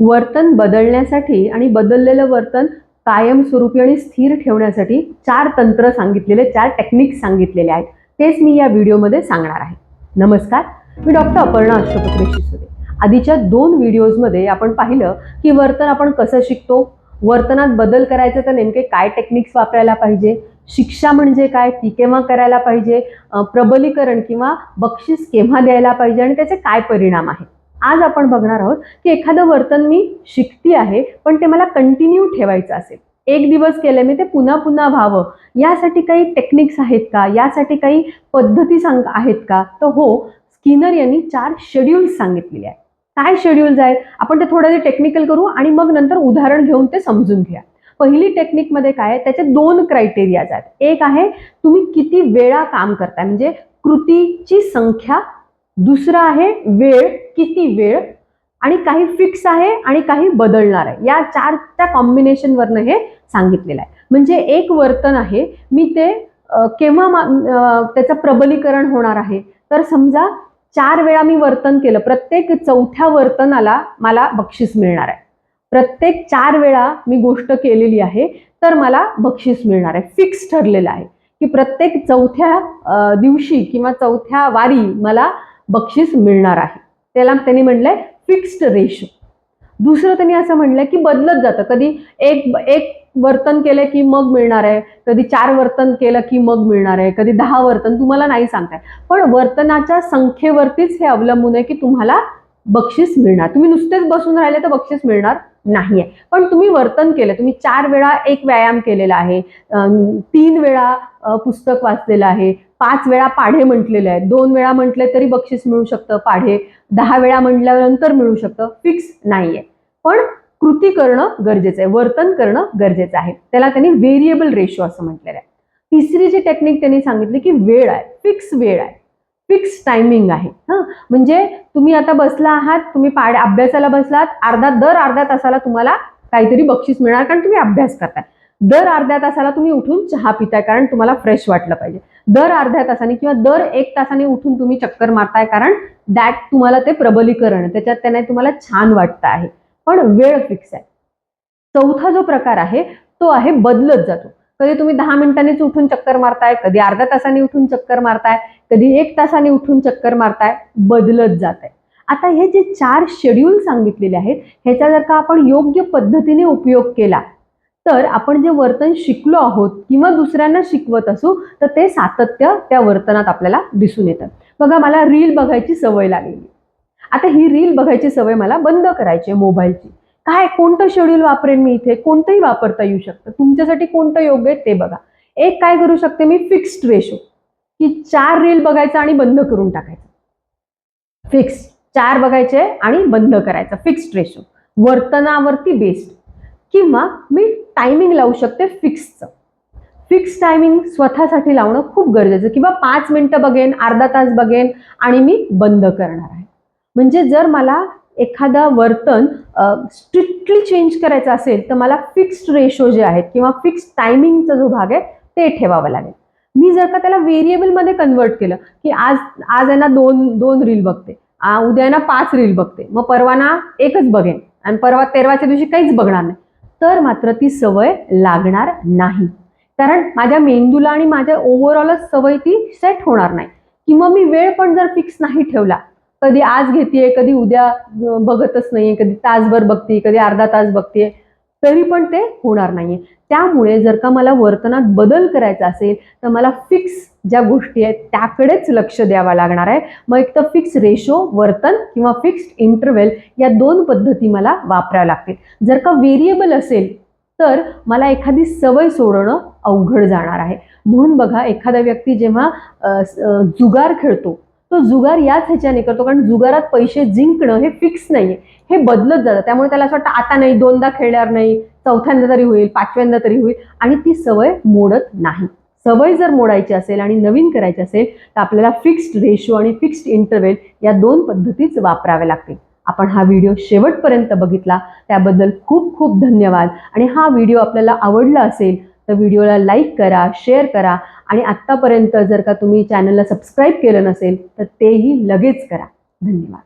वर्तन बदलण्यासाठी आणि बदललेलं वर्तन कायमस्वरूपी आणि स्थिर ठेवण्यासाठी 4 तंत्र सांगितलेले, 4 टेक्निक्स सांगितलेले आहेत. तेच मी या व्हिडिओमध्ये सांगणार आहे. नमस्कार, मी डॉक्टर अपर्णा अष्टपत्रे शिसोदे. आधीच्या 2 व्हिडिओजमध्ये आपण पाहिलं की वर्तन आपण कसं शिकतो, वर्तनात बदल करायचे तर नेमके काय टेक्निक्स वापरायला पाहिजे, शिक्षा म्हणजे काय, ती केव्हा करायला पाहिजे, प्रबलीकरण किंवा बक्षीस केव्हा द्यायला पाहिजे आणि त्याचे काय परिणाम आहेत. आज आपण बघणार आहोत की एखादं वर्तन मी शिकती आहे पण ते मला कंटिन्यू ठेवायचं असेल, एक दिवस केलं मी ते पुन्हा पुन्हा व्हावं, यासाठी काही टेक्निक्स आहेत का, यासाठी काही पद्धती आहेत का? तर हो, स्किनर यांनी 4 शेड्यूल्स सांगितलेले आहेत. काय शेड्यूल्स आहेत आपण ते थोडं टेक्निकल करू आणि मग नंतर उदाहरण घेऊन ते समजून घ्या. पहिली टेक्निक मध्ये काय आहे, त्याचे 2 क्रायटेरियाज आहेत. एक आहे तुम्ही किती वेळा काम करताय, म्हणजे कृतीची संख्या. दुसरा आहे वेळ, किती वेळ, आणि काही फिक्स आहे आणि काही बदलणार आहे. या 4च्या कॉम्बिनेशनवरनं हे सांगितलेलं आहे. म्हणजे एक वर्तन आहे, मी ते केव्हा त्याचं प्रबलीकरण होणार आहे. तर समजा 4 वेळा मी वर्तन केलं, प्रत्येक 4थ्या वर्तनाला मला बक्षीस मिळणार आहे. प्रत्येक 4 वेळा मी गोष्ट केलेली आहे तर मला बक्षीस मिळणार आहे. फिक्स ठरलेलं आहे की प्रत्येक 4थ्या दिवशी किंवा 4थ्या वारी मला बक्षीस मिळणार आहे. त्याला त्यांनी म्हणलंय फिक्स्ड रेशो. दुसरं त्यांनी असं म्हणलंय की बदलत जातं, कधी एक वर्तन केलं की मग मिळणार आहे, कधी 4 वर्तन केलं की मग मिळणार आहे, कधी 10 वर्तन, तुम्हाला नाही सांगताय. पण वर्तनाच्या संख्येवरतीच हे अवलंबून आहे की तुम्हाला बक्षीस मिळणार. तुम्ही नुसतेच बसून राहिले तर बक्षीस मिळणार नाहीये, पण तुम्ही वर्तन केलं, तुम्ही 4 वेळा एक व्यायाम केलेला आहे, 3 वेळा पुस्तक वाचलेलं आहे, 5 वेळा पाढे म्हटलेले आहेत, 2 वेळा म्हटले तरी बक्षीस मिळू शकतं पाढे, 10 वेळा म्हटल्यानंतर मिळू शकतं, फिक्स नाहीये. पण कृती करणं गरजेचं आहे, वर्तन करणं गरजेचं आहे. त्याला त्यांनी व्हेरिएबल रेशो असं म्हटलेलं आहे. तिसरी जी टेक्निक त्यांनी सांगितली की वेळ आहे, फिक्स वेळ आहे, फिक्स टायमिंग आहे. म्हणजे तुम्ही आता बसला आहात, तुम्ही अभ्यासाला बसलात, दर अर्ध्या तासाला तुम्हाला काहीतरी बक्षीस मिळणार, कारण तुम्ही अभ्यास करताय. दर अर्ध्या तासाला तुम्ही उठून चहा पिताय, कारण तुम्हाला फ्रेश वाटलं पाहिजे. दर अर्ध्या तासाने किंवा दर 1 तासाने उठून तुम्ही चक्कर मारताय, कारण तुम्हाला ते प्रबलीकरण, त्याच्यात त्याने तुम्हाला छान वाटतं आहे. पण वेळ फिक्स आहे. 4था जो प्रकार आहे तो आहे बदलत जातो. कधी तुम्ही 10 मिनिटांनीच उठून चक्कर मारताय, कधी अर्ध्या तासाने उठून चक्कर मारताय, कधी 1 तासाने उठून चक्कर मारताय, बदलत जात आहे. आता हे जे 4 शेड्यूल सांगितलेले आहेत, ह्याचा जर का आपण योग्य पद्धतीने उपयोग केला तर आपण जे वर्तन शिकलो आहोत किंवा दुसऱ्यांना शिकवत असू तर ते सातत्य त्या वर्तनात आपल्याला दिसून येतं. बघा, मला रील बघायची सवय लागलेली. आता ही रील बघायची सवय मला बंद करायची आहे मोबाईलची. काय, कोणतं शेड्यूल वापरेन मी इथे? कोणतंही वापरता येऊ शकतं. तुमच्यासाठी कोणतं योग्य आहे ते बघा. एक काय करू शकते मी, फिक्स्ड रेशो, की 4 रील बघायचं आणि बंद करून टाकायचं. फिक्स 4 बघायचे आणि बंद करायचं, फिक्स्ड रेशो, वर्तनावरती बेस्ड. किंवा मी टायमिंग लावू शकते फिक्सचं. फिक्स टायमिंग स्वतःसाठी लावणं खूप गरजेचं, किंवा 5 मिनिटं बघेन, अर्धा तास बघेन आणि मी बंद करणार आहे. म्हणजे जर मला एखादा वर्तन स्ट्रिक्टली चेंज करायचं असेल तर मला फिक्स्ड रेशो जे आहेत किंवा फिक्स टायमिंगचा जो भाग आहे ते ठेवावं लागेल. मी जर का त्याला व्हेरिएबल मध्ये कन्वर्ट केलं की आज आहे ना 2 रील बघते, उद्या ना 5 रील बघते, मग परवा ना 1च बघेन आणि परवा 13व्या दिवशी काहीच बघणार नाही, तर मात्र ती सवय लागणार नाही. कारण माझ्या मेंदूला आणि माझ्या ओव्हरऑलच सवय ती सेट होणार नाही. किंवा मी वेळ पण जर फिक्स नाही ठेवला, कधी आज घेतेय, कधी उद्या बघतच नाहीये, कधी तासभर बघते, कधी अर्धा तास बघते, तरी पण ते होणार नाहीये. त्यामुळे जर का मला वर्तनात बदल करायचा असेल तर मला फिक्स ज्या गोष्टी आहेत त्याकडेच लक्ष द्यावं लागणार आहे. मग एक तर फिक्स रेशो वर्तन किंवा फिक्स्ड इंटरव्हल, या 2 पद्धती मला वापराव्या लागतील. जर का व्हेरिएबल असेल तर मला एखादी सवय सोडणं अवघड जाणार आहे. म्हणून बघा, एखादा व्यक्ती जेव्हा जुगार खेळतो तो जुगार याच ह्याच्याने करतो, कारण जुगारात पैसे जिंकणं हे फिक्स नाहीये, हे बदलत जातं. त्यामुळे त्याला असं वाटतं आता नाही, 2दा खेळणार नाही, 4थ्यांदा तरी होईल, 5व्यांदा तरी होईल, आणि ती सवय मोडत नाही. सवय जर मोडायची असेल आणि नवीन करायची असेल तर आपल्याला फिक्स्ड रेशो आणि फिक्स्ड इंटरव्हल या 2 पद्धतीच वापराव्या लागतील. आपण हा व्हिडिओ शेवटपर्यंत बघितला त्याबद्दल खूप खूप धन्यवाद. आणि हा व्हिडिओ आपल्याला आवडला असेल तर व्हिडिओला लाईक करा, शेअर करा, आणि आत्तापर्यंत जर का तुम्ही चॅनलला सबस्क्राईब केलं नसेल तर तेही लगेच करा. धन्यवाद.